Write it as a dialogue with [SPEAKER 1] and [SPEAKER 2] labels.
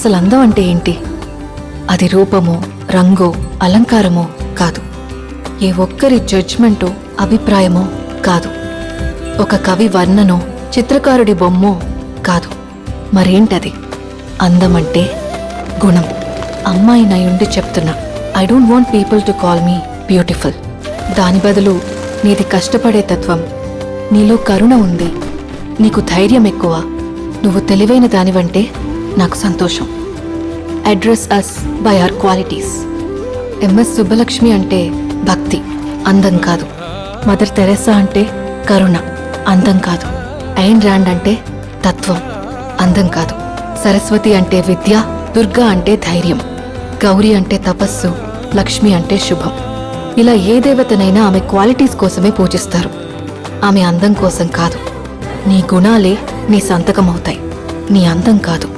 [SPEAKER 1] అసలు అందం అంటే ఏంటి? అది రూపమో, రంగో, అలంకారమో కాదు. ఏ ఒక్కరి జడ్జ్మెంటో, అభిప్రాయమో కాదు. ఒక కవి వర్ణనో, చిత్రకారుడి బొమ్మో కాదు. మరేంటది? అందమంటే గుణం. అమ్మాయి నయుండి చెప్తున్నా, I don't want people to call me beautiful. దాని బదులు నీది కష్టపడే తత్వం, నీలో కరుణ ఉంది, నీకు ధైర్యం ఎక్కువ, నువ్వు తెలివైన దానివంటే నాకు సంతోషం. Address us by our qualities. MS Subbalakshmi అంటే భక్తి, అందం కాదు. మదర్ తెరెసా అంటే కరుణ, అందం కాదు. ఐన్ ర్యాండ్ అంటే తత్వం, అందం కాదు. సరస్వతి అంటే విద్య, దుర్గా అంటే ధైర్యం, గౌరీ అంటే తపస్సు, లక్ష్మి అంటే శుభం. ఇలా ఏ దేవతనైనా ఆమె క్వాలిటీస్ కోసమే పూజిస్తారు, ఆమె అందం కోసం కాదు. నీ గుణాలే నీ సంతకమవుతాయి, నీ అందం కాదు.